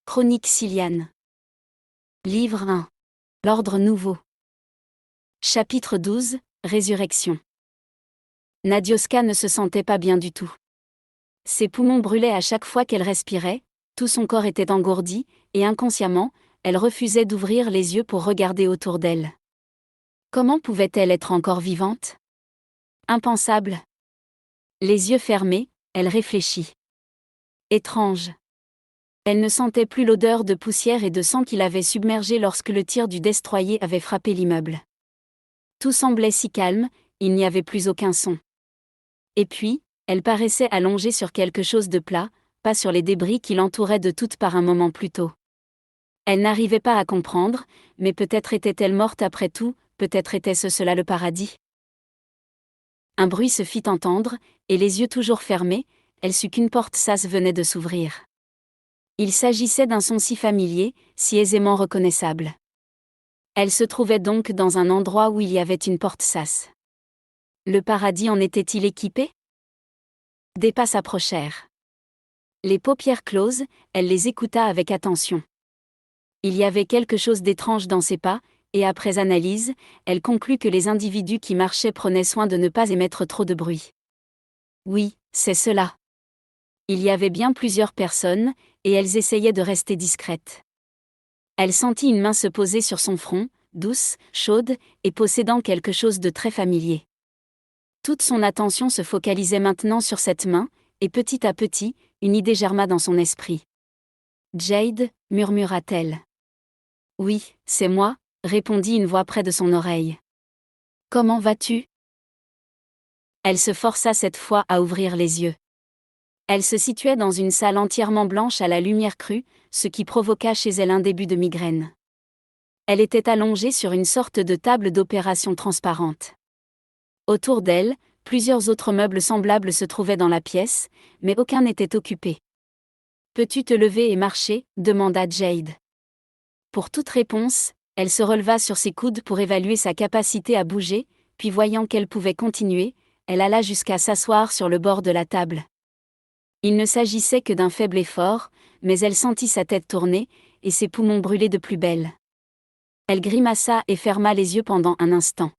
Chronique Siliane. Livre 1. L'ordre nouveau. Chapitre 12. Résurrection. Nadioska ne se sentait pas bien du tout. Ses poumons brûlaient à chaque fois qu'elle respirait, tout son corps était engourdi, et inconsciemment, elle refusait d'ouvrir les yeux pour regarder autour d'elle. Comment pouvait-elle être encore vivante? Impensable. Les yeux fermés, elle réfléchit. Étrange. Elle ne sentait plus l'odeur de poussière et de sang qui l'avait submergée lorsque le tir du destroyer avait frappé l'immeuble. Tout semblait si calme, il n'y avait plus aucun son. Et puis, elle paraissait allongée sur quelque chose de plat, pas sur les débris qui l'entouraient de toutes parts un moment plus tôt. Elle n'arrivait pas à comprendre, mais peut-être était-elle morte après tout, peut-être était-ce cela le paradis. Un bruit se fit entendre, et les yeux toujours fermés, elle sut qu'une porte sas venait de s'ouvrir. Il s'agissait d'un son si familier, si aisément reconnaissable. Elle se trouvait donc dans un endroit où il y avait une porte sas. Le paradis en était-il équipé? Des pas s'approchèrent. Les paupières closes, elle les écouta avec attention. Il y avait quelque chose d'étrange dans ces pas, et après analyse, elle conclut que les individus qui marchaient prenaient soin de ne pas émettre trop de bruit. Oui, c'est cela. Il y avait bien plusieurs personnes, et elles essayaient de rester discrètes. Elle sentit une main se poser sur son front, douce, chaude, et possédant quelque chose de très familier. Toute son attention se focalisait maintenant sur cette main, et petit à petit, une idée germa dans son esprit. « Jade » murmura-t-elle. « Oui, c'est moi » répondit une voix près de son oreille. « Comment vas-tu » Elle se força cette fois à ouvrir les yeux. Elle se situait dans une salle entièrement blanche à la lumière crue, ce qui provoqua chez elle un début de migraine. Elle était allongée sur une sorte de table d'opération transparente. Autour d'elle, plusieurs autres meubles semblables se trouvaient dans la pièce, mais aucun n'était occupé. « Peux-tu te lever et marcher » demanda Jade. Pour toute réponse, elle se releva sur ses coudes pour évaluer sa capacité à bouger, puis voyant qu'elle pouvait continuer, elle alla jusqu'à s'asseoir sur le bord de la table. Il ne s'agissait que d'un faible effort, mais elle sentit sa tête tourner, et ses poumons brûler de plus belle. Elle grimaça et ferma les yeux pendant un instant.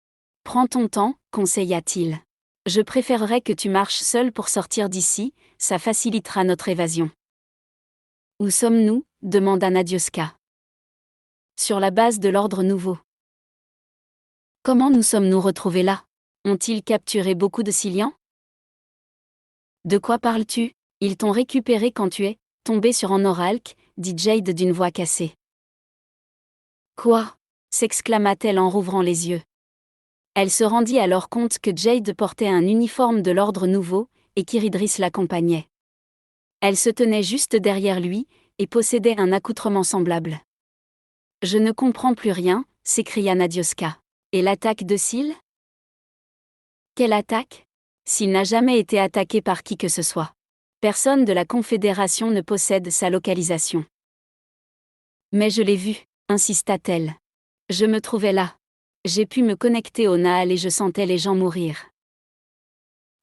« Prends ton temps » conseilla-t-il. « Je préférerais que tu marches seule pour sortir d'ici, ça facilitera notre évasion. » « Où sommes-nous » demanda Nadioska. « Sur la base de l'ordre nouveau. »« Comment nous sommes-nous retrouvés là? Ont-ils capturé beaucoup de Silians ?»« De quoi parles-tu? Ils t'ont récupéré quand tu es tombé sur Anoralk » dit Jade d'une voix cassée. « Quoi » s'exclama-t-elle en rouvrant les yeux. Elle se rendit alors compte que Jade portait un uniforme de l'ordre nouveau, et qu'Iridris l'accompagnait. Elle se tenait juste derrière lui, et possédait un accoutrement semblable. « Je ne comprends plus rien » s'écria Nadioska. « Et l'attaque de Syl ?»« Quelle attaque ? Syl n'a jamais été attaqué par qui que ce soit. Personne de la Confédération ne possède sa localisation. »« Mais je l'ai vu » insista-t-elle. « Je me trouvais là. J'ai pu me connecter au Naal et je sentais les gens mourir. »«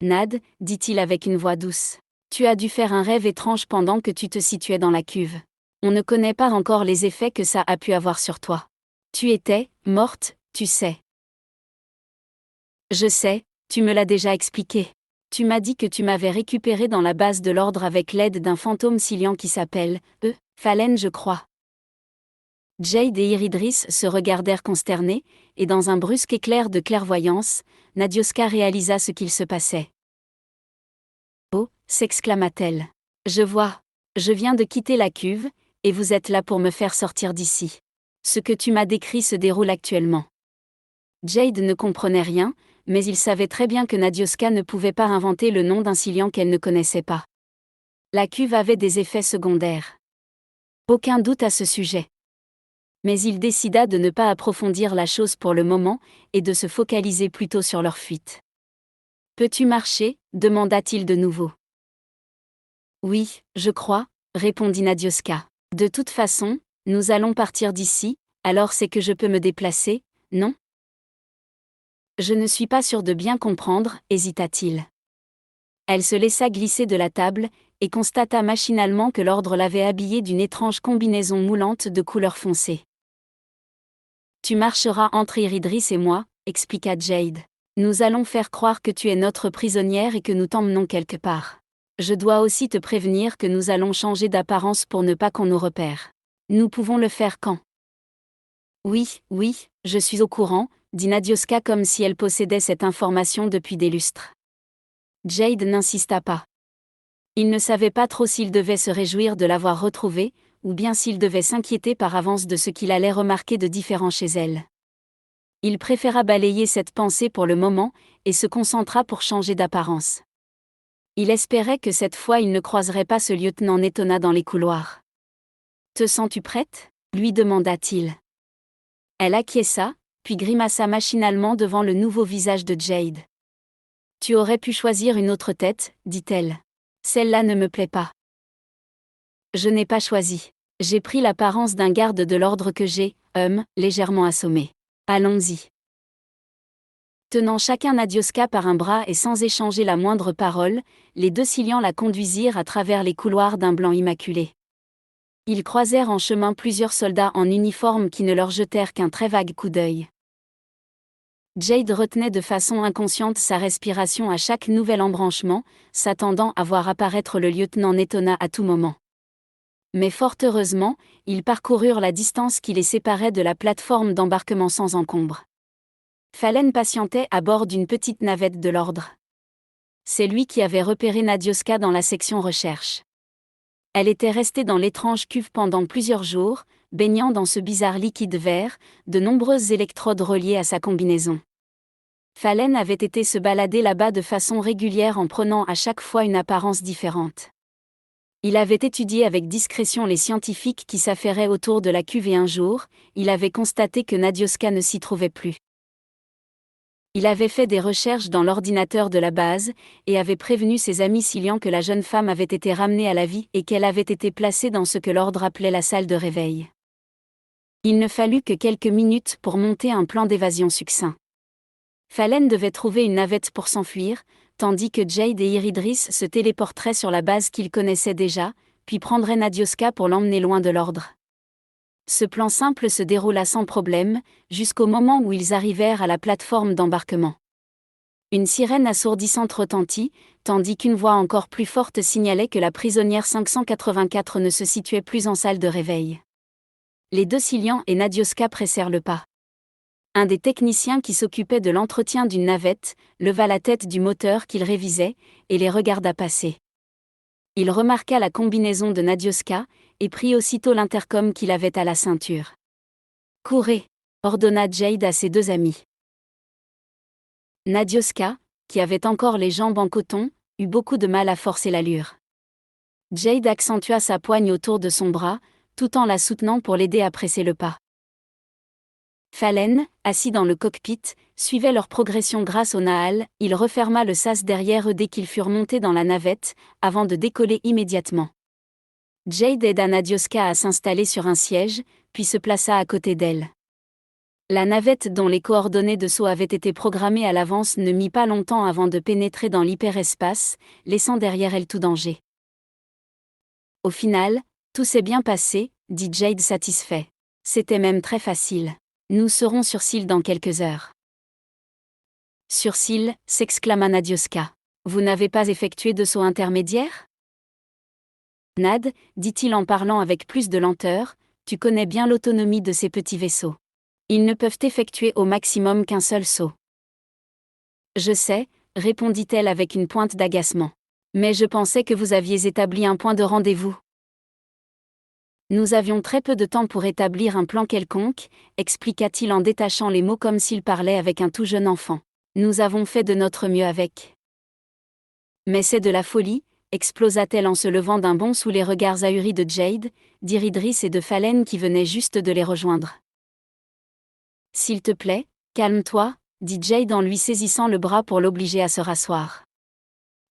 Nad, » dit-il avec une voix douce, « tu as dû faire un rêve étrange pendant que tu te situais dans la cuve. On ne connaît pas encore les effets que ça a pu avoir sur toi. Tu étais morte, tu sais. » « Je sais, tu me l'as déjà expliqué. Tu m'as dit que tu m'avais récupéré dans la base de l'ordre avec l'aide d'un fantôme Silian qui s'appelle, Fallen je crois. » Jade et Iridris se regardèrent consternés, et dans un brusque éclair de clairvoyance, Nadioska réalisa ce qu'il se passait. « Oh » s'exclama-t-elle. « Je vois. Je viens de quitter la cuve, et vous êtes là pour me faire sortir d'ici. Ce que tu m'as décrit se déroule actuellement. » Jade ne comprenait rien, mais il savait très bien que Nadioska ne pouvait pas inventer le nom d'un Silian qu'elle ne connaissait pas. La cuve avait des effets secondaires. Aucun doute à ce sujet. Mais il décida de ne pas approfondir la chose pour le moment, et de se focaliser plutôt sur leur fuite. « Peux-tu marcher » demanda-t-il de nouveau. « Oui, je crois » répondit Nadioska. « De toute façon, nous allons partir d'ici, alors c'est que je peux me déplacer, non ? » Je ne suis pas sûre de bien comprendre, hésita-t-il. Elle se laissa glisser de la table, et constata machinalement que l'ordre l'avait habillé d'une étrange combinaison moulante de couleur foncée. « Tu marcheras entre Iridris et moi, expliqua Jade. Nous allons faire croire que tu es notre prisonnière et que nous t'emmenons quelque part. Je dois aussi te prévenir que nous allons changer d'apparence pour ne pas qu'on nous repère. Nous pouvons le faire quand ? Oui, je suis au courant, dit Nadioska comme si elle possédait cette information depuis des lustres. Jade n'insista pas. Il ne savait pas trop s'il devait se réjouir de l'avoir retrouvée, ou bien s'il devait s'inquiéter par avance de ce qu'il allait remarquer de différent chez elle. Il préféra balayer cette pensée pour le moment, et se concentra pour changer d'apparence. Il espérait que cette fois il ne croiserait pas ce lieutenant Netona dans les couloirs. « Te sens-tu prête ? Lui demanda-t-il. Elle acquiesça, puis grimaça machinalement devant le nouveau visage de Jade. « Tu aurais pu choisir une autre tête, dit-elle. Celle-là ne me plaît pas. Je n'ai pas choisi. J'ai pris l'apparence d'un garde de l'ordre que j'ai, légèrement assommé. Allons-y. » Tenant chacun Nadioska par un bras et sans échanger la moindre parole, les deux Silians la conduisirent à travers les couloirs d'un blanc immaculé. Ils croisèrent en chemin plusieurs soldats en uniforme qui ne leur jetèrent qu'un très vague coup d'œil. Jade retenait de façon inconsciente sa respiration à chaque nouvel embranchement, s'attendant à voir apparaître le lieutenant Netona à tout moment. Mais fort heureusement, ils parcoururent la distance qui les séparait de la plateforme d'embarquement sans encombre. Fallen patientait à bord d'une petite navette de l'ordre. C'est lui qui avait repéré Nadioska dans la section recherche. Elle était restée dans l'étrange cuve pendant plusieurs jours, baignant dans ce bizarre liquide vert, de nombreuses électrodes reliées à sa combinaison. Fallen avait été se balader là-bas de façon régulière en prenant à chaque fois une apparence différente. Il avait étudié avec discrétion les scientifiques qui s'affairaient autour de la cuve et un jour, il avait constaté que Nadioska ne s'y trouvait plus. Il avait fait des recherches dans l'ordinateur de la base, et avait prévenu ses amis Silians que la jeune femme avait été ramenée à la vie et qu'elle avait été placée dans ce que l'ordre appelait la salle de réveil. Il ne fallut que quelques minutes pour monter un plan d'évasion succinct. Fallen devait trouver une navette pour s'enfuir, tandis que Jade et Iridris se téléporteraient sur la base qu'ils connaissaient déjà, puis prendraient Nadioska pour l'emmener loin de l'ordre. Ce plan simple se déroula sans problème, jusqu'au moment où ils arrivèrent à la plateforme d'embarquement. Une sirène assourdissante retentit, tandis qu'une voix encore plus forte signalait que la prisonnière 584 ne se situait plus en salle de réveil. Les deux Silians et Nadioska pressèrent le pas. Un des techniciens qui s'occupait de l'entretien d'une navette leva la tête du moteur qu'il révisait, et les regarda passer. Il remarqua la combinaison de Nadioska, et prit aussitôt l'intercom qu'il avait à la ceinture. « Courez !» ordonna Jade à ses deux amis. Nadioska, qui avait encore les jambes en coton, eut beaucoup de mal à forcer l'allure. Jade accentua sa poigne autour de son bras, tout en la soutenant pour l'aider à presser le pas. Fallen, assis dans le cockpit, suivait leur progression grâce au Nahal, il referma le sas derrière eux dès qu'ils furent montés dans la navette, avant de décoller immédiatement. Jade aida Nadioska à s'installer sur un siège, puis se plaça à côté d'elle. La navette dont les coordonnées de saut avaient été programmées à l'avance ne mit pas longtemps avant de pénétrer dans l'hyperespace, laissant derrière elle tout danger. Au final, tout s'est bien passé, dit Jade satisfait. C'était même très facile. Nous serons sur Syl dans quelques heures. Sur Syl, s'exclama Nadioska. Vous n'avez pas effectué de saut intermédiaire ? Nad, dit-il en parlant avec plus de lenteur, tu connais bien l'autonomie de ces petits vaisseaux. Ils ne peuvent effectuer au maximum qu'un seul saut. Je sais, répondit-elle avec une pointe d'agacement. Mais je pensais que vous aviez établi un point de rendez-vous. Nous avions très peu de temps pour établir un plan quelconque, expliqua-t-il en détachant les mots comme s'il parlait avec un tout jeune enfant. Nous avons fait de notre mieux avec. Mais c'est de la folie, explosa-t-elle en se levant d'un bond sous les regards ahuris de Jade, d'Iridris et de Fallen qui venaient juste de les rejoindre. S'il te plaît, calme-toi, dit Jade en lui saisissant le bras pour l'obliger à se rasseoir.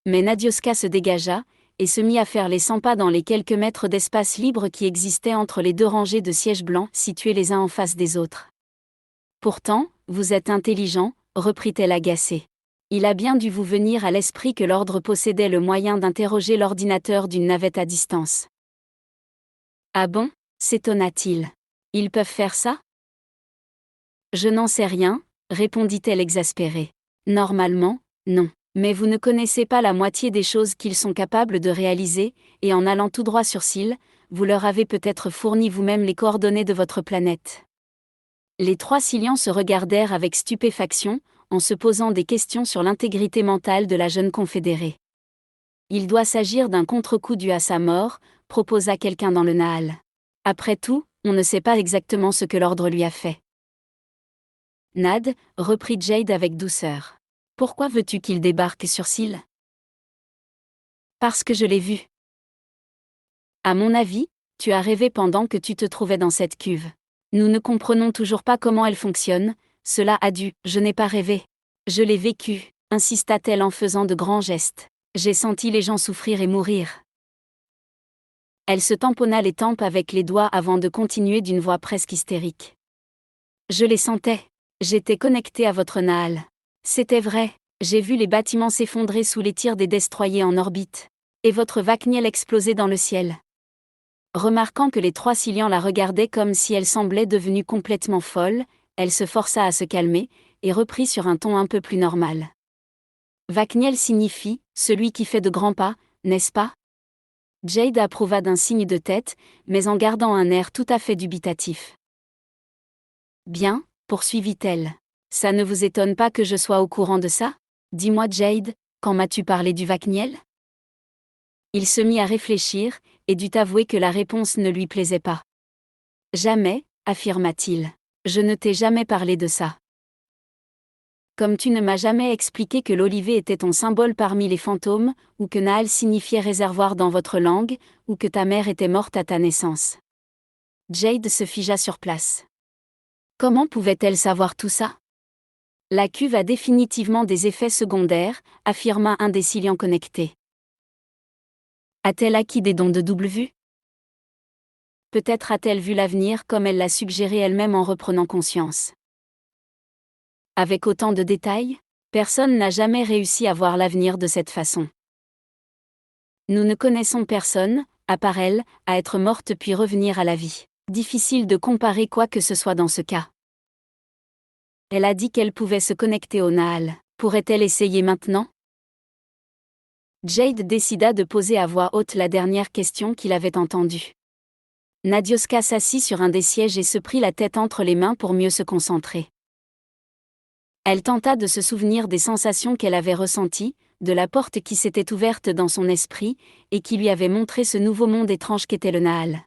Mais Nadioska se dégagea, et se mit à faire les 100 pas dans les quelques mètres d'espace libre qui existaient entre les deux rangées de sièges blancs situés les uns en face des autres. Pourtant, vous êtes intelligent, reprit-elle agacée. Il a bien dû vous venir à l'esprit que l'ordre possédait le moyen d'interroger l'ordinateur d'une navette à distance. Ah bon? S'étonna-t-il. Ils peuvent faire ça? Je n'en sais rien, répondit-elle exaspérée. Normalement, non. Mais vous ne connaissez pas la moitié des choses qu'ils sont capables de réaliser, et en allant tout droit sur Syl, vous leur avez peut-être fourni vous-même les coordonnées de votre planète. Les 3 Sylians se regardèrent avec stupéfaction, en se posant des questions sur l'intégrité mentale de la jeune confédérée. Il doit s'agir d'un contre-coup dû à sa mort, proposa quelqu'un dans le Nahal. Après tout, on ne sait pas exactement ce que l'ordre lui a fait. Nad, reprit Jade avec douceur. Pourquoi veux-tu qu'il débarque sur Syl? Parce que je l'ai vu. À mon avis, tu as rêvé pendant que tu te trouvais dans cette cuve. Nous ne comprenons toujours pas comment elle fonctionne, cela a dû, je n'ai pas rêvé. Je l'ai vécu, insista-t-elle en faisant de grands gestes. J'ai senti les gens souffrir et mourir. Elle se tamponna les tempes avec les doigts avant de continuer d'une voix presque hystérique. Je les sentais. J'étais connectée à votre Nahal. C'était vrai, j'ai vu les bâtiments s'effondrer sous les tirs des destroyers en orbite. Et votre Vakniel exploser dans le ciel. Remarquant que les 3 Sylians la regardaient comme si elle semblait devenue complètement folle, elle se força à se calmer, et reprit sur un ton un peu plus normal. Vakniel signifie « celui qui fait de grands pas », n'est-ce pas? Jade approuva d'un signe de tête, mais en gardant un air tout à fait dubitatif. Bien, poursuivit-elle. Ça ne vous étonne pas que je sois au courant de ça? Dis-moi Jade, quand m'as-tu parlé du Vakniel? Il se mit à réfléchir, et dut avouer que la réponse ne lui plaisait pas. Jamais, affirma-t-il. Je ne t'ai jamais parlé de ça. Comme tu ne m'as jamais expliqué que l'olivet était ton symbole parmi les fantômes, ou que Nahal signifiait réservoir dans votre langue, ou que ta mère était morte à ta naissance. Jade se figea sur place. Comment pouvait-elle savoir tout ça? La cuve a définitivement des effets secondaires, affirma un des Sylians connectés. A-t-elle acquis des dons de double vue? Peut-être a-t-elle vu l'avenir comme elle l'a suggéré elle-même en reprenant conscience. Avec autant de détails, personne n'a jamais réussi à voir l'avenir de cette façon. Nous ne connaissons personne, à part elle, à être morte puis revenir à la vie. Difficile de comparer quoi que ce soit dans ce cas. Elle a dit qu'elle pouvait se connecter au Nahal. Pourrait-elle essayer maintenant? Jade décida de poser à voix haute la dernière question qu'il avait entendue. Nadioska s'assit sur un des sièges et se prit la tête entre les mains pour mieux se concentrer. Elle tenta de se souvenir des sensations qu'elle avait ressenties, de la porte qui s'était ouverte dans son esprit, et qui lui avait montré ce nouveau monde étrange qu'était le Nahal.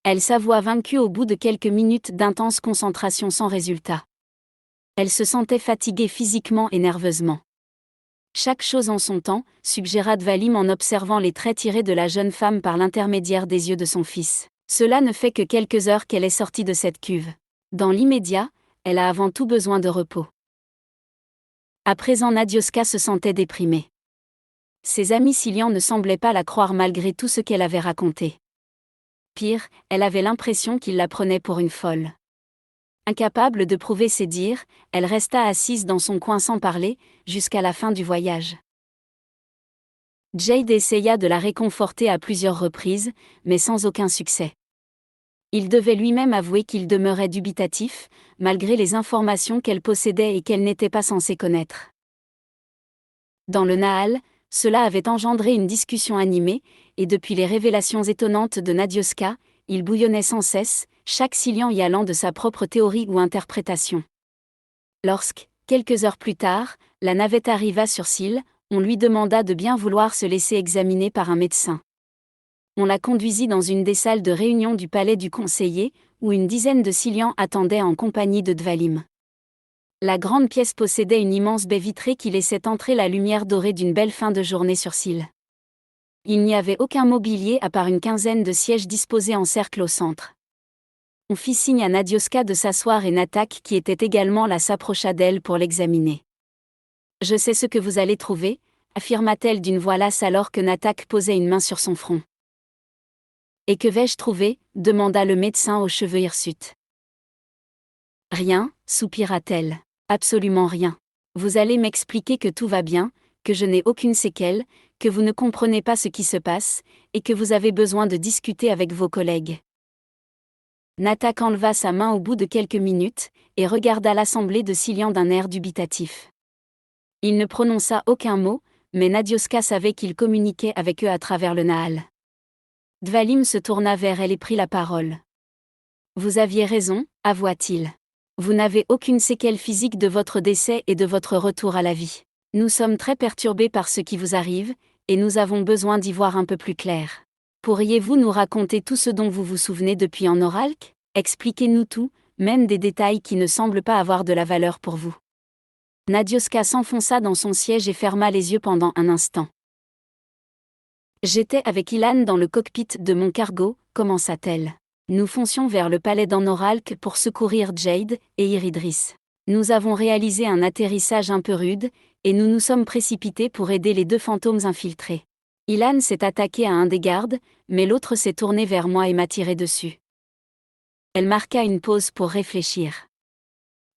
Elle s'avoua vaincue au bout de quelques minutes d'intense concentration sans résultat. Elle se sentait fatiguée physiquement et nerveusement. Chaque chose en son temps, suggéra Dvalim en observant les traits tirés de la jeune femme par l'intermédiaire des yeux de son fils. Cela ne fait que quelques heures qu'elle est sortie de cette cuve. Dans l'immédiat, elle a avant tout besoin de repos. À présent Nadioska se sentait déprimée. Ses amis Sylians ne semblaient pas la croire malgré tout ce qu'elle avait raconté. Pire, elle avait l'impression qu'ils la prenaient pour une folle. Incapable de prouver ses dires, elle resta assise dans son coin sans parler, jusqu'à la fin du voyage. Jade essaya de la réconforter à plusieurs reprises, mais sans aucun succès. Il devait lui-même avouer qu'il demeurait dubitatif, malgré les informations qu'elle possédait et qu'elle n'était pas censée connaître. Dans le Nahal, cela avait engendré une discussion animée, et depuis les révélations étonnantes de Nadioska, il bouillonnait sans cesse, chaque Sylian y allant de sa propre théorie ou interprétation. Lorsque, quelques heures plus tard, la navette arriva sur Syl, on lui demanda de bien vouloir se laisser examiner par un médecin. On la conduisit dans une des salles de réunion du palais du conseiller, où une dizaine de Sylians attendaient en compagnie de Dvalim. La grande pièce possédait une immense baie vitrée qui laissait entrer la lumière dorée d'une belle fin de journée sur Syl. Il n'y avait aucun mobilier à part une quinzaine de sièges disposés en cercle au centre. On fit signe à Nadioska de s'asseoir et Natak qui était également là s'approcha d'elle pour l'examiner. « Je sais ce que vous allez trouver », affirma-t-elle d'une voix lasse alors que Natak posait une main sur son front. « Et que vais-je trouver » demanda le médecin aux cheveux hirsutes. « Rien », soupira-t-elle. « Absolument rien. Vous allez m'expliquer que tout va bien, que je n'ai aucune séquelle, que vous ne comprenez pas ce qui se passe, et que vous avez besoin de discuter avec vos collègues. Natak enleva sa main au bout de quelques minutes, et regarda l'assemblée de Cillian d'un air dubitatif. Il ne prononça aucun mot, mais Nadioska savait qu'il communiquait avec eux à travers le Nahal. Dvalim se tourna vers elle et prit la parole. Vous aviez raison, avoua-t-il. Vous n'avez aucune séquelle physique de votre décès et de votre retour à la vie. Nous sommes très perturbés par ce qui vous arrive, et nous avons besoin d'y voir un peu plus clair. Pourriez-vous nous raconter tout ce dont vous vous souvenez depuis en Oralk? Expliquez-nous tout, même des détails qui ne semblent pas avoir de la valeur pour vous. Nadioska s'enfonça dans son siège et ferma les yeux pendant un instant. J'étais avec Ilan dans le cockpit de mon cargo, commença-t-elle. Nous foncions vers le palais d'Anoralk pour secourir Jade et Iridris. Nous avons réalisé un atterrissage un peu rude, et nous nous sommes précipités pour aider les deux fantômes infiltrés. Ilan s'est attaqué à un des gardes, mais l'autre s'est tourné vers moi et m'a tiré dessus. Elle marqua une pause pour réfléchir.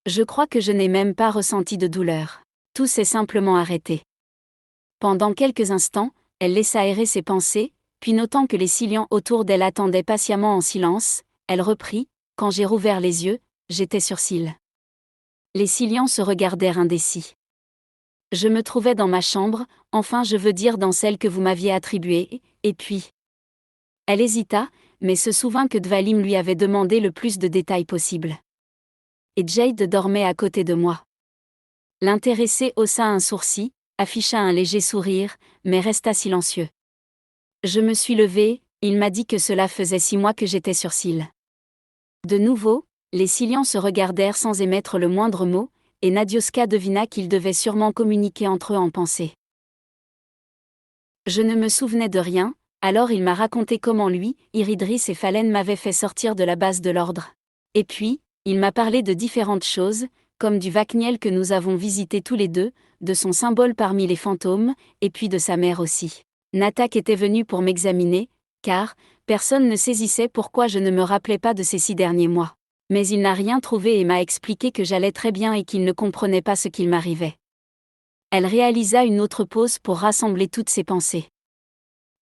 Je crois que je n'ai même pas ressenti de douleur. Tout s'est simplement arrêté. Pendant quelques instants, elle laissa aérer ses pensées, puis notant que les Cillians autour d'elle attendaient patiemment en silence, elle reprit, « Quand j'ai rouvert les yeux, j'étais sur Syl. » Les Cillians se regardèrent indécis. Je me trouvais dans ma chambre, enfin je veux dire dans celle que vous m'aviez attribuée, et puis... Elle hésita, mais se souvint que Dvalim lui avait demandé le plus de détails possible. Et Jade dormait à côté de moi. L'intéressé haussa un sourcil, afficha un léger sourire, mais resta silencieux. Je me suis levée, il m'a dit que cela faisait 6 mois que j'étais sur Syl. De nouveau, les Cillians se regardèrent sans émettre le moindre mot, et Nadioska devina qu'ils devaient sûrement communiquer entre eux en pensée. Je ne me souvenais de rien, alors il m'a raconté comment lui, Iridris et Fallen m'avaient fait sortir de la base de l'ordre. Et puis, il m'a parlé de différentes choses, comme du Vakniel que nous avons visité tous les deux, de son symbole parmi les fantômes, et puis de sa mère aussi. Natak était venu pour m'examiner, car personne ne saisissait pourquoi je ne me rappelais pas de ces 6 derniers mois. Mais il n'a rien trouvé et m'a expliqué que j'allais très bien et qu'il ne comprenait pas ce qu'il m'arrivait. Elle réalisa une autre pause pour rassembler toutes ses pensées.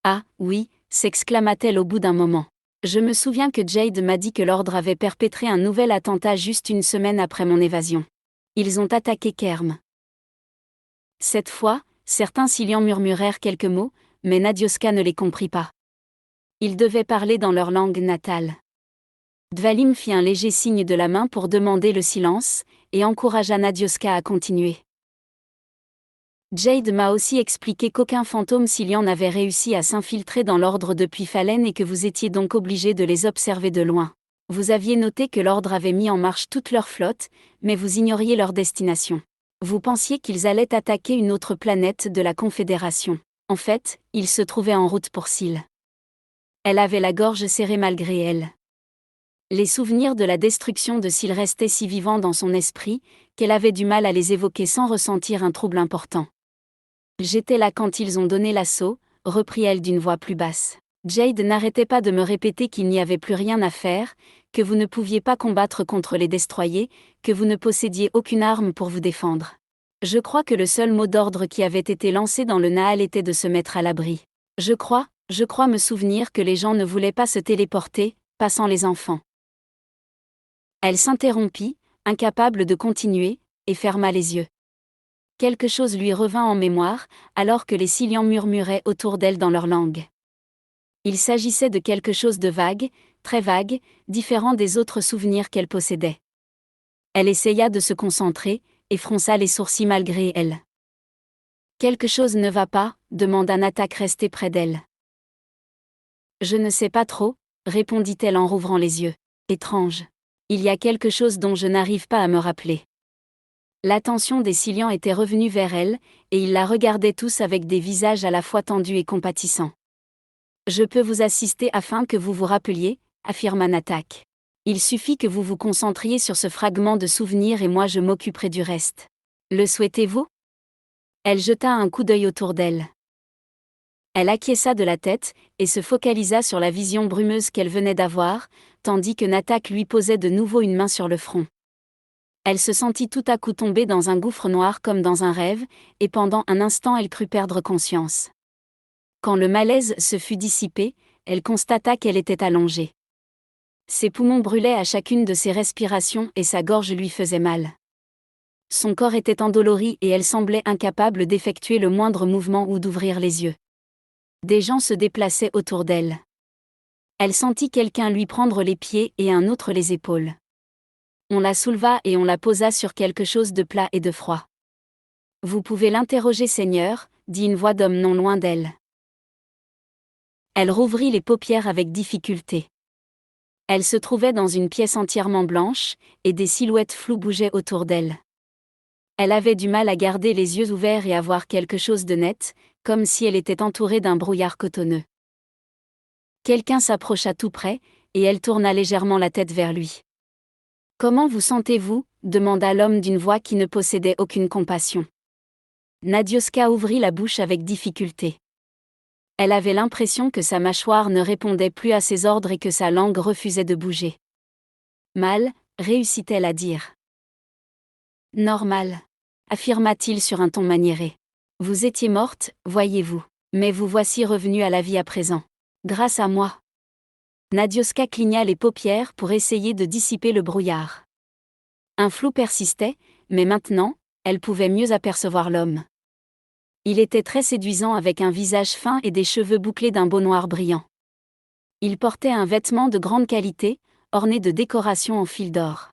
Ah, oui, s'exclama-t-elle au bout d'un moment. Je me souviens que Jade m'a dit que l'ordre avait perpétré un nouvel attentat juste une semaine après mon évasion. Ils ont attaqué Kerm. Cette fois, certains Cillians murmurèrent quelques mots, mais Nadioska ne les comprit pas. Ils devaient parler dans leur langue natale. Dvalim fit un léger signe de la main pour demander le silence, et encouragea Nadioska à continuer. Jade m'a aussi expliqué qu'aucun fantôme Cillian n'avait réussi à s'infiltrer dans l'ordre depuis Fallen et que vous étiez donc obligé de les observer de loin. Vous aviez noté que l'ordre avait mis en marche toute leur flotte, mais vous ignoriez leur destination. Vous pensiez qu'ils allaient attaquer une autre planète de la Confédération. En fait, ils se trouvaient en route pour Syl. Elle avait la gorge serrée malgré elle. Les souvenirs de la destruction de Syl restaient si vivants dans son esprit, qu'elle avait du mal à les évoquer sans ressentir un trouble important. J'étais là quand ils ont donné l'assaut, reprit-elle d'une voix plus basse. Jade n'arrêtait pas de me répéter qu'il n'y avait plus rien à faire, que vous ne pouviez pas combattre contre les destroyers, que vous ne possédiez aucune arme pour vous défendre. Je crois que le seul mot d'ordre qui avait été lancé dans le Nahal était de se mettre à l'abri. Je crois me souvenir que les gens ne voulaient pas se téléporter, pas sans les enfants. Elle s'interrompit, incapable de continuer, et ferma les yeux. Quelque chose lui revint en mémoire, alors que les Cillians murmuraient autour d'elle dans leur langue. Il s'agissait de quelque chose de vague, très vague, différent des autres souvenirs qu'elle possédait. Elle essaya de se concentrer, et fronça les sourcils malgré elle. Quelque chose ne va pas, demanda Natak resté près d'elle. Je ne sais pas trop, répondit-elle en rouvrant les yeux. Étrange. Il y a quelque chose dont je n'arrive pas à me rappeler. L'attention des Cillians était revenue vers elle, et ils la regardaient tous avec des visages à la fois tendus et compatissants. Je peux vous assister afin que vous vous rappeliez, affirma Natak. Il suffit que vous vous concentriez sur ce fragment de souvenir et moi je m'occuperai du reste. Le souhaitez-vous ? Elle jeta un coup d'œil autour d'elle. Elle acquiesça de la tête, et se focalisa sur la vision brumeuse qu'elle venait d'avoir, tandis que Natak lui posait de nouveau une main sur le front. Elle se sentit tout à coup tomber dans un gouffre noir comme dans un rêve, et pendant un instant elle crut perdre conscience. Quand le malaise se fut dissipé, elle constata qu'elle était allongée. Ses poumons brûlaient à chacune de ses respirations et sa gorge lui faisait mal. Son corps était endolori et elle semblait incapable d'effectuer le moindre mouvement ou d'ouvrir les yeux. Des gens se déplaçaient autour d'elle. Elle sentit quelqu'un lui prendre les pieds et un autre les épaules. On la souleva et on la posa sur quelque chose de plat et de froid. « Vous pouvez l'interroger, Seigneur », dit une voix d'homme non loin d'elle. Elle rouvrit les paupières avec difficulté. Elle se trouvait dans une pièce entièrement blanche, et des silhouettes floues bougeaient autour d'elle. Elle avait du mal à garder les yeux ouverts et à voir quelque chose de net, comme si elle était entourée d'un brouillard cotonneux. Quelqu'un s'approcha tout près, et elle tourna légèrement la tête vers lui. « Comment vous sentez-vous » demanda l'homme d'une voix qui ne possédait aucune compassion. Nadioska ouvrit la bouche avec difficulté. Elle avait l'impression que sa mâchoire ne répondait plus à ses ordres et que sa langue refusait de bouger. « Mal » réussit-elle à dire. « Normal » affirma-t-il sur un ton maniéré. « Vous étiez morte, voyez-vous. Mais vous voici revenue à la vie à présent. Grâce à moi. » Nadioska cligna les paupières pour essayer de dissiper le brouillard. Un flou persistait, mais maintenant, elle pouvait mieux apercevoir l'homme. Il était très séduisant avec un visage fin et des cheveux bouclés d'un beau noir brillant. Il portait un vêtement de grande qualité, orné de décorations en fil d'or.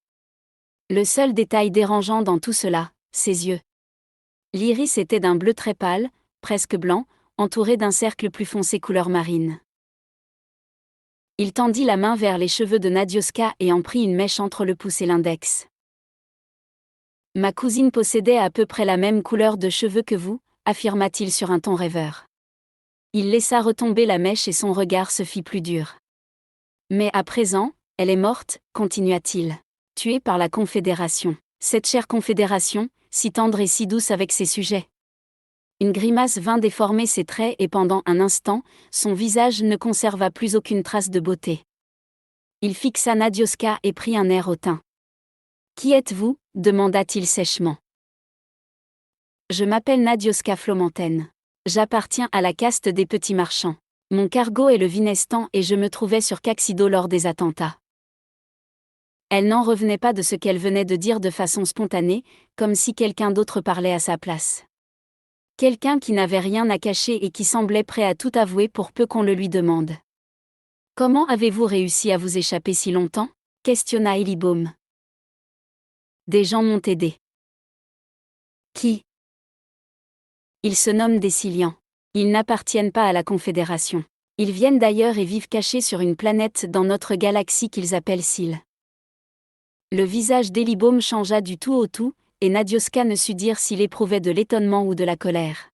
Le seul détail dérangeant dans tout cela, ses yeux. L'iris était d'un bleu très pâle, presque blanc, entouré d'un cercle plus foncé couleur marine. Il tendit la main vers les cheveux de Nadioska et en prit une mèche entre le pouce et l'index. « Ma cousine possédait à peu près la même couleur de cheveux que vous » affirma-t-il sur un ton rêveur. Il laissa retomber la mèche et son regard se fit plus dur. « Mais à présent, elle est morte » continua-t-il. « Tuée par la Confédération. Cette chère Confédération, si tendre et si douce avec ses sujets. » Une grimace vint déformer ses traits et pendant un instant, son visage ne conserva plus aucune trace de beauté. Il fixa Nadioska et prit un air hautain. « Qui êtes-vous » demanda-t-il sèchement. « Je m'appelle Nadioska Flomanten. J'appartiens à la caste des petits marchands. Mon cargo est le Vinestan et je me trouvais sur Caxido lors des attentats. » Elle n'en revenait pas de ce qu'elle venait de dire de façon spontanée, comme si quelqu'un d'autre parlait à sa place. Quelqu'un qui n'avait rien à cacher et qui semblait prêt à tout avouer pour peu qu'on le lui demande. « Comment avez-vous réussi à vous échapper si longtemps » questionna Elibaume. « Des gens m'ont aidé. »« Qui ?» ?»« Ils se nomment des Silians. Ils n'appartiennent pas à la Confédération. Ils viennent d'ailleurs et vivent cachés sur une planète dans notre galaxie qu'ils appellent Syl. » Le visage d'Elibaume changea du tout au tout, et Nadioska ne sut dire s'il éprouvait de l'étonnement ou de la colère.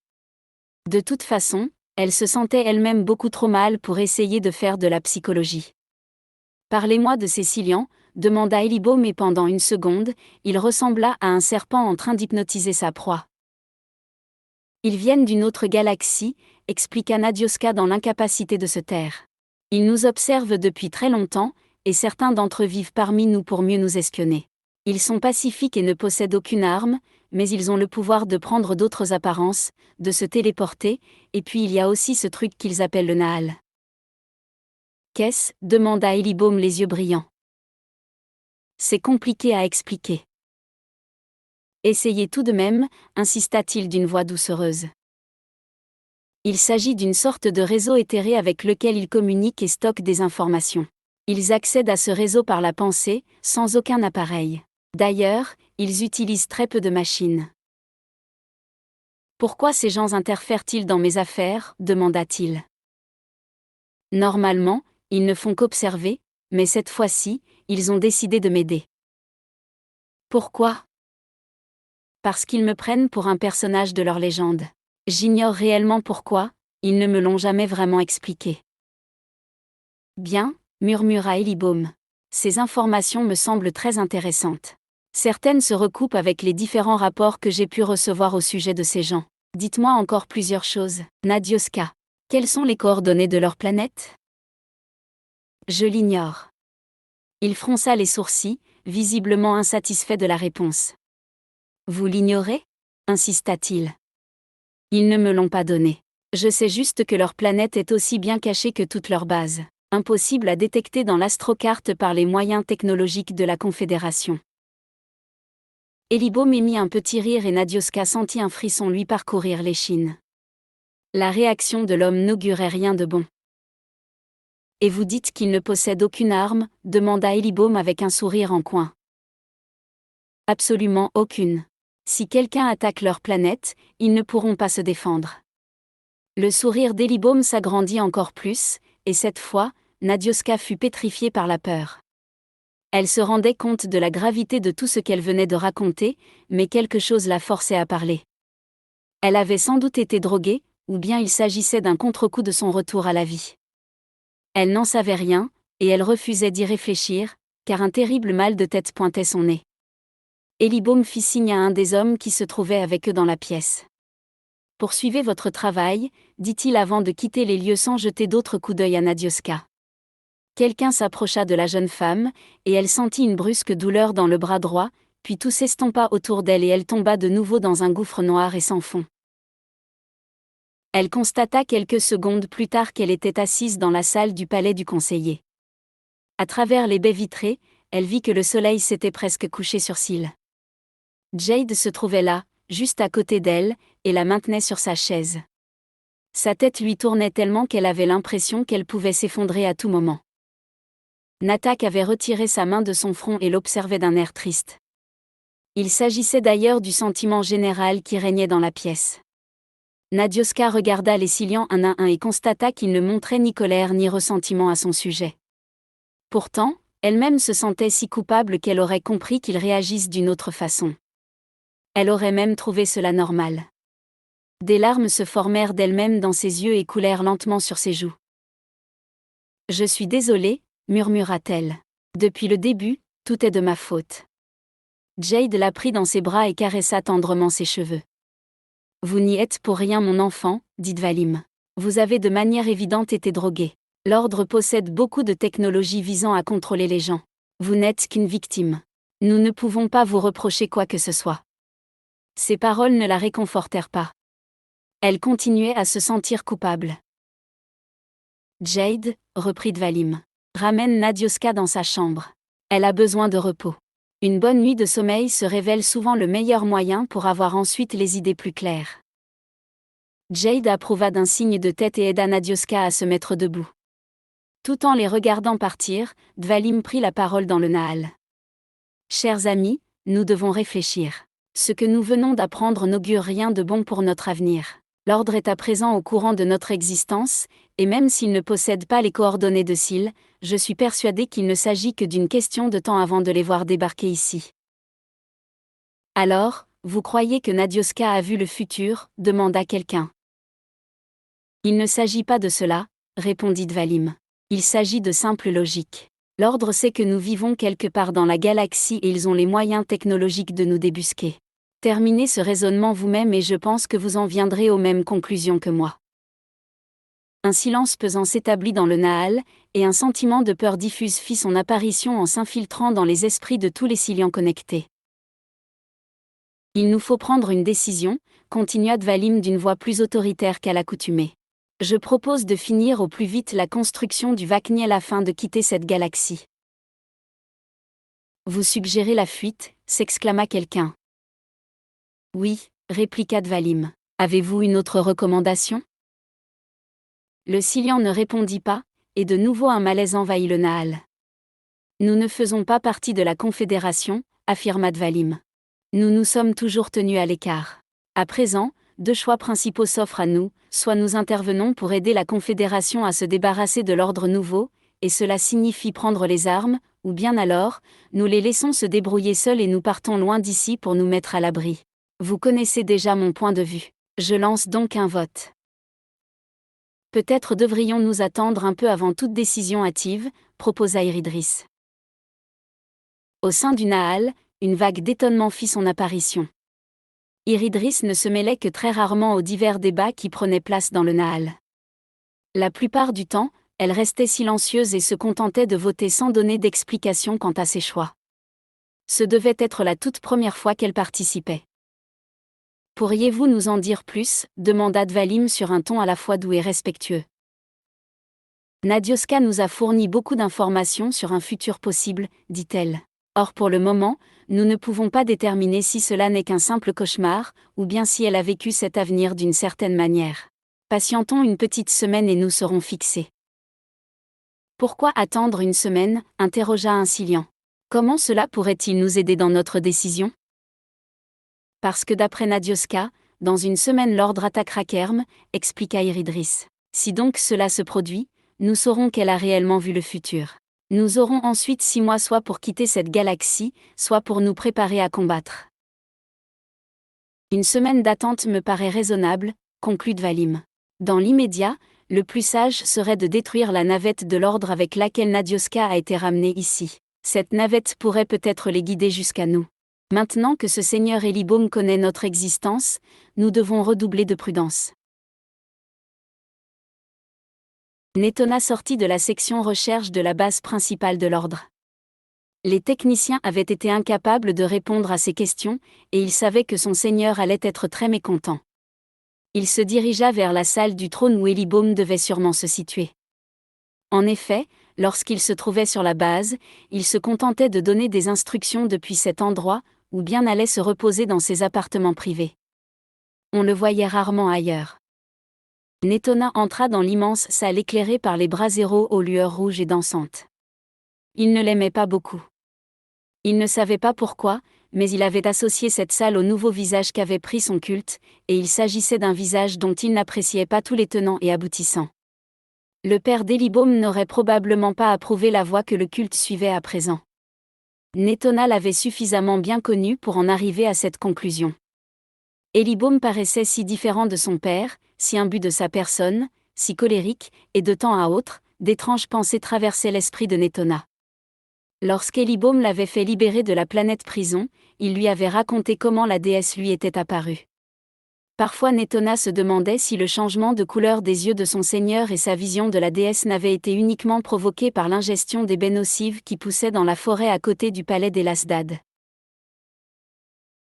De toute façon, elle se sentait elle-même beaucoup trop mal pour essayer de faire de la psychologie. « Parlez-moi de ces Silians » demanda Elibaume et pendant une seconde, il ressembla à un serpent en train d'hypnotiser sa proie. « Ils viennent d'une autre galaxie » expliqua Nadioska dans l'incapacité de se taire. « Ils nous observent depuis très longtemps, et certains d'entre eux vivent parmi nous pour mieux nous espionner. Ils sont pacifiques et ne possèdent aucune arme, mais ils ont le pouvoir de prendre d'autres apparences, de se téléporter, et puis il y a aussi ce truc qu'ils appellent le Nahal. »« Qu'est-ce » demanda Elibaume les yeux brillants. « C'est compliqué à expliquer. »« Essayez tout de même » insista-t-il d'une voix doucereuse. Il s'agit d'une sorte de réseau éthéré avec lequel ils communiquent et stockent des informations. Ils accèdent à ce réseau par la pensée, sans aucun appareil. D'ailleurs, ils utilisent très peu de machines. « Pourquoi ces gens interfèrent-ils dans mes affaires » demanda-t-il. « Normalement, ils ne font qu'observer, mais cette fois-ci, ils ont décidé de m'aider. »« Pourquoi ?»« Parce qu'ils me prennent pour un personnage de leur légende. J'ignore réellement pourquoi, ils ne me l'ont jamais vraiment expliqué. »« Bien » murmura Elibaume. « Ces informations me semblent très intéressantes. Certaines se recoupent avec les différents rapports que j'ai pu recevoir au sujet de ces gens. Dites-moi encore plusieurs choses, Nadioska. Quelles sont les coordonnées de leur planète ? » Je l'ignore. Il fronça les sourcils, visiblement insatisfait de la réponse. Vous l'ignorez ? Insista-t-il. Ils ne me l'ont pas donné. Je sais juste que leur planète est aussi bien cachée que toutes leurs bases, impossible à détecter dans l'astrocarte par les moyens technologiques de la Confédération. Elibom émit un petit rire et Nadioska sentit un frisson lui parcourir l'échine. La réaction de l'homme n'augurait rien de bon. Et vous dites qu'il ne possède aucune arme ? Demanda Elibom avec un sourire en coin. Absolument aucune. Si quelqu'un attaque leur planète, ils ne pourront pas se défendre. Le sourire d'Elibom s'agrandit encore plus, et cette fois, Nadioska fut pétrifiée par la peur. Elle se rendait compte de la gravité de tout ce qu'elle venait de raconter, mais quelque chose la forçait à parler. Elle avait sans doute été droguée, ou bien il s'agissait d'un contre-coup de son retour à la vie. Elle n'en savait rien, et elle refusait d'y réfléchir, car un terrible mal de tête pointait son nez. Elibom fit signe à un des hommes qui se trouvait avec eux dans la pièce. « Poursuivez votre travail », dit-il avant de quitter les lieux sans jeter d'autres coups d'œil à Nadioska. Quelqu'un s'approcha de la jeune femme, et elle sentit une brusque douleur dans le bras droit, puis tout s'estompa autour d'elle et elle tomba de nouveau dans un gouffre noir et sans fond. Elle constata quelques secondes plus tard qu'elle était assise dans la salle du palais du conseiller. À travers les baies vitrées, elle vit que le soleil s'était presque couché sur Syl. Jade se trouvait là, juste à côté d'elle, et la maintenait sur sa chaise. Sa tête lui tournait tellement qu'elle avait l'impression qu'elle pouvait s'effondrer à tout moment. Natak avait retiré sa main de son front et l'observait d'un air triste. Il s'agissait d'ailleurs du sentiment général qui régnait dans la pièce. Nadioska regarda les Sylians un à un et constata qu'ils ne montraient ni colère ni ressentiment à son sujet. Pourtant, elle-même se sentait si coupable qu'elle aurait compris qu'ils réagissent d'une autre façon. Elle aurait même trouvé cela normal. Des larmes se formèrent d'elles-mêmes dans ses yeux et coulèrent lentement sur ses joues. « Je suis désolée », murmura-t-elle. « Depuis le début, tout est de ma faute. » Jade la prit dans ses bras et caressa tendrement ses cheveux. « Vous n'y êtes pour rien mon enfant, dit Dvalim. Vous avez de manière évidente été drogué. L'ordre possède beaucoup de technologies visant à contrôler les gens. Vous n'êtes qu'une victime. Nous ne pouvons pas vous reprocher quoi que ce soit. » Ces paroles ne la réconfortèrent pas. Elle continuait à se sentir coupable. « Jade, reprit Dvalim, ramène Nadioska dans sa chambre. Elle a besoin de repos. Une bonne nuit de sommeil se révèle souvent le meilleur moyen pour avoir ensuite les idées plus claires. » Jade approuva d'un signe de tête et aida Nadioska à se mettre debout. Tout en les regardant partir, Dvalim prit la parole dans le Nahal. « Chers amis, nous devons réfléchir. Ce que nous venons d'apprendre n'augure rien de bon pour notre avenir. L'ordre est à présent au courant de notre existence, et même s'il ne possède pas les coordonnées de Syl, je suis persuadé qu'il ne s'agit que d'une question de temps avant de les voir débarquer ici. » « Alors, vous croyez que Nadioska a vu le futur ?» demanda quelqu'un. « Il ne s'agit pas de cela, » répondit Dvalim. « Il s'agit de simple logique. L'ordre sait que nous vivons quelque part dans la galaxie et ils ont les moyens technologiques de nous débusquer. Terminez ce raisonnement vous-même et je pense que vous en viendrez aux mêmes conclusions que moi. » Un silence pesant s'établit dans le Nahal, et un sentiment de peur diffuse fit son apparition en s'infiltrant dans les esprits de tous les Sylians connectés. « Il nous faut prendre une décision, » continua Dvalim d'une voix plus autoritaire qu'à l'accoutumée. « Je propose de finir au plus vite la construction du Vakniel afin de quitter cette galaxie. »« Vous suggérez la fuite ?» s'exclama quelqu'un. « Oui, » répliqua Dvalim. « Avez-vous une autre recommandation ?» Le Sylian ne répondit pas, et de nouveau un malaise envahit le Nahal. « Nous ne faisons pas partie de la Confédération, » affirma Dvalim. « Nous nous sommes toujours tenus à l'écart. À présent, deux choix principaux s'offrent à nous, soit nous intervenons pour aider la Confédération à se débarrasser de l'ordre nouveau, et cela signifie prendre les armes, ou bien alors, nous les laissons se débrouiller seuls et nous partons loin d'ici pour nous mettre à l'abri. Vous connaissez déjà mon point de vue. Je lance donc un vote. Peut-être devrions-nous attendre un peu avant toute décision hâtive, proposa Iridris. Au sein du Nahal, une vague d'étonnement fit son apparition. Iridris ne se mêlait que très rarement aux divers débats qui prenaient place dans le Nahal. La plupart du temps, elle restait silencieuse et se contentait de voter sans donner d'explication quant à ses choix. Ce devait être la toute première fois qu'elle participait. Pourriez-vous nous en dire plus demanda Dvalim sur un ton à la fois doux et respectueux. Nadioska nous a fourni beaucoup d'informations sur un futur possible, dit-elle. Or pour le moment, nous ne pouvons pas déterminer si cela n'est qu'un simple cauchemar, ou bien si elle a vécu cet avenir d'une certaine manière. Patientons une petite semaine et nous serons fixés. Pourquoi attendre une semaine interrogea Incilian. Comment cela pourrait-il nous aider dans notre décision? Parce que d'après Nadioska, dans une semaine l'ordre attaquera Kerm, expliqua Iridris. Si donc cela se produit, nous saurons qu'elle a réellement vu le futur. Nous aurons ensuite 6 mois soit pour quitter cette galaxie, soit pour nous préparer à combattre. Une semaine d'attente me paraît raisonnable, conclut Dvalim. Dans l'immédiat, le plus sage serait de détruire la navette de l'ordre avec laquelle Nadioska a été ramenée ici. Cette navette pourrait peut-être les guider jusqu'à nous. Maintenant que ce seigneur Elibaume connaît notre existence, nous devons redoubler de prudence. Netona sortit de la section recherche de la base principale de l'ordre. Les techniciens avaient été incapables de répondre à ses questions, et il savait que son seigneur allait être très mécontent. Il se dirigea vers la salle du trône où Elibaume devait sûrement se situer. En effet, lorsqu'il se trouvait sur la base, il se contentait de donner des instructions depuis cet endroit, ou bien allait se reposer dans ses appartements privés. On le voyait rarement ailleurs. Netona entra dans l'immense salle éclairée par les braseros aux lueurs rouges et dansantes. Il ne l'aimait pas beaucoup. Il ne savait pas pourquoi, mais il avait associé cette salle au nouveau visage qu'avait pris son culte, et il s'agissait d'un visage dont il n'appréciait pas tous les tenants et aboutissants. Le père d'Elibaume n'aurait probablement pas approuvé la voie que le culte suivait à présent. Netona l'avait suffisamment bien connu pour en arriver à cette conclusion. Elibaume paraissait si différent de son père, si imbu de sa personne, si colérique, et de temps à autre, d'étranges pensées traversaient l'esprit de Netona. Lorsqu'Elibaume l'avait fait libérer de la planète prison, il lui avait raconté comment la déesse lui était apparue. Parfois Netona se demandait si le changement de couleur des yeux de son seigneur et sa vision de la déesse n'avaient été uniquement provoqués par l'ingestion des baies nocives qui poussaient dans la forêt à côté du palais des Lasdad.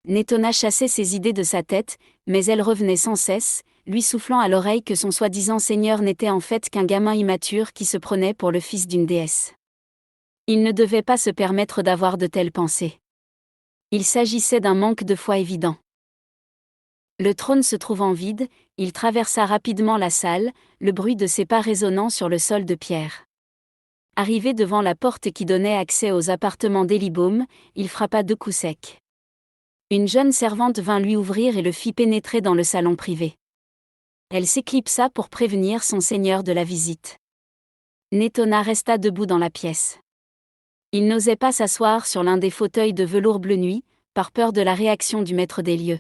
Netona chassait ses idées de sa tête, mais elles revenaient sans cesse, lui soufflant à l'oreille que son soi-disant seigneur n'était en fait qu'un gamin immature qui se prenait pour le fils d'une déesse. Il ne devait pas se permettre d'avoir de telles pensées. Il s'agissait d'un manque de foi évident. Le trône se trouvant vide, il traversa rapidement la salle, le bruit de ses pas résonnant sur le sol de pierre. Arrivé devant la porte qui donnait accès aux appartements d'Elibaume, il frappa 2 coups secs. Une jeune servante vint lui ouvrir et le fit pénétrer dans le salon privé. Elle s'éclipsa pour prévenir son seigneur de la visite. Netona resta debout dans la pièce. Il n'osait pas s'asseoir sur l'un des fauteuils de velours bleu nuit, par peur de la réaction du maître des lieux.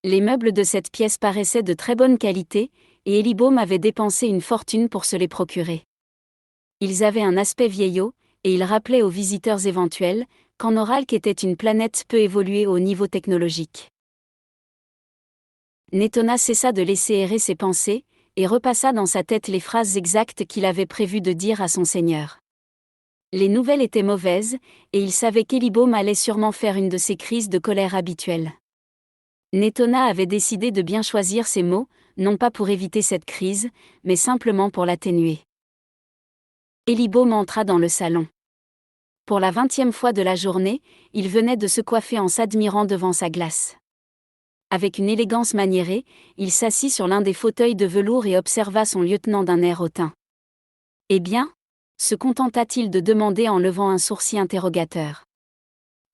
Les meubles de cette pièce paraissaient de très bonne qualité, et Elibaume avait dépensé une fortune pour se les procurer. Ils avaient un aspect vieillot, et ils rappelaient aux visiteurs éventuels qu'Anoralk était une planète peu évoluée au niveau technologique. Netona cessa de laisser errer ses pensées, et repassa dans sa tête les phrases exactes qu'il avait prévu de dire à son seigneur. Les nouvelles étaient mauvaises, et il savait qu'Elibaume allait sûrement faire une de ses crises de colère habituelles. Netona avait décidé de bien choisir ses mots, non pas pour éviter cette crise, mais simplement pour l'atténuer. Elibaume entra dans le salon. Pour la 20e fois de la journée, il venait de se coiffer en s'admirant devant sa glace. Avec une élégance maniérée, il s'assit sur l'un des fauteuils de velours et observa son lieutenant d'un air hautain. « Eh bien ?» se contenta-t-il de demander en levant un sourcil interrogateur.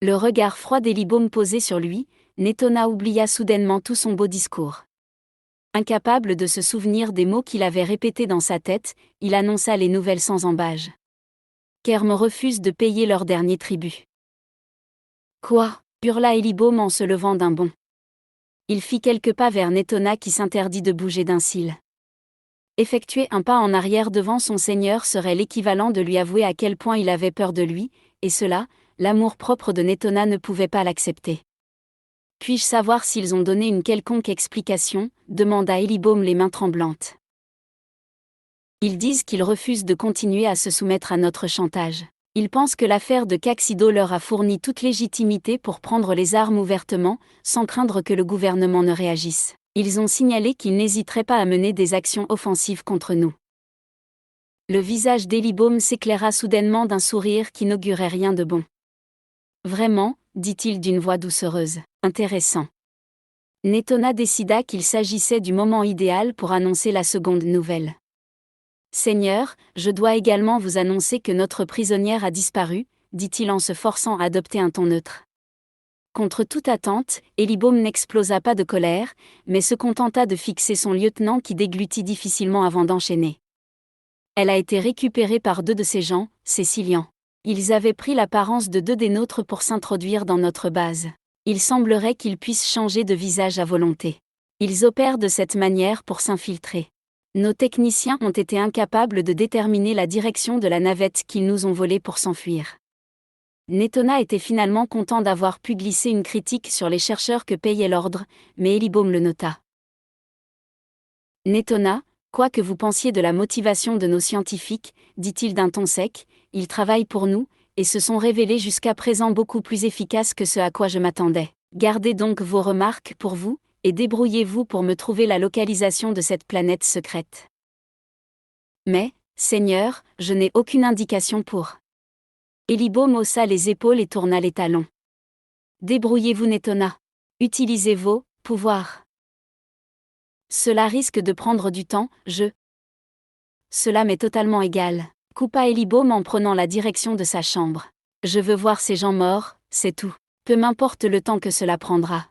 Le regard froid d'Elibaume posé sur lui, Netona oublia soudainement tout son beau discours. Incapable de se souvenir des mots qu'il avait répétés dans sa tête, il annonça les nouvelles sans embâge. Kerm refuse de payer leur dernier tribut. Quoi ? Hurla Elibaume en se levant d'un bond. Il fit quelques pas vers Netona qui s'interdit de bouger d'un cil. Effectuer un pas en arrière devant son seigneur serait l'équivalent de lui avouer à quel point il avait peur de lui, et cela, l'amour-propre de Netona ne pouvait pas l'accepter. « Puis-je savoir s'ils ont donné une quelconque explication » demanda Elibaume les mains tremblantes. « Ils disent qu'ils refusent de continuer à se soumettre à notre chantage. Ils pensent que l'affaire de Caxido leur a fourni toute légitimité pour prendre les armes ouvertement, sans craindre que le gouvernement ne réagisse. Ils ont signalé qu'ils n'hésiteraient pas à mener des actions offensives contre nous. Le visage d'Elibaume s'éclaira soudainement d'un sourire qui n'augurait rien de bon. Vraiment, dit-il d'une voix doucereuse, intéressant. Netona décida qu'il s'agissait du moment idéal pour annoncer la seconde nouvelle. Seigneur, je dois également vous annoncer que notre prisonnière a disparu, dit-il en se forçant à adopter un ton neutre. Contre toute attente, Elibaume n'explosa pas de colère, mais se contenta de fixer son lieutenant qui déglutit difficilement avant d'enchaîner. Elle a été récupérée par 2 de ses gens, Cécilians. Ils avaient pris l'apparence de 2 des nôtres pour s'introduire dans notre base. Il semblerait qu'ils puissent changer de visage à volonté. Ils opèrent de cette manière pour s'infiltrer. Nos techniciens ont été incapables de déterminer la direction de la navette qu'ils nous ont volée pour s'enfuir. Netona était finalement content d'avoir pu glisser une critique sur les chercheurs que payait l'ordre, mais Elibaume le nota. Netona, quoi que vous pensiez de la motivation de nos scientifiques, dit-il d'un ton sec, ils travaillent pour nous, et se sont révélés jusqu'à présent beaucoup plus efficaces que ce à quoi je m'attendais. Gardez donc vos remarques pour vous, et débrouillez-vous pour me trouver la localisation de cette planète secrète. Mais, Seigneur, je n'ai aucune indication pour. Elibaume haussa les épaules et tourna les talons. Débrouillez-vous Netona. Utilisez vos pouvoirs. Cela risque de prendre du temps, Cela m'est totalement égal, coupa Elibaume en prenant la direction de sa chambre. Je veux voir ces gens morts, c'est tout. Peu m'importe le temps que cela prendra.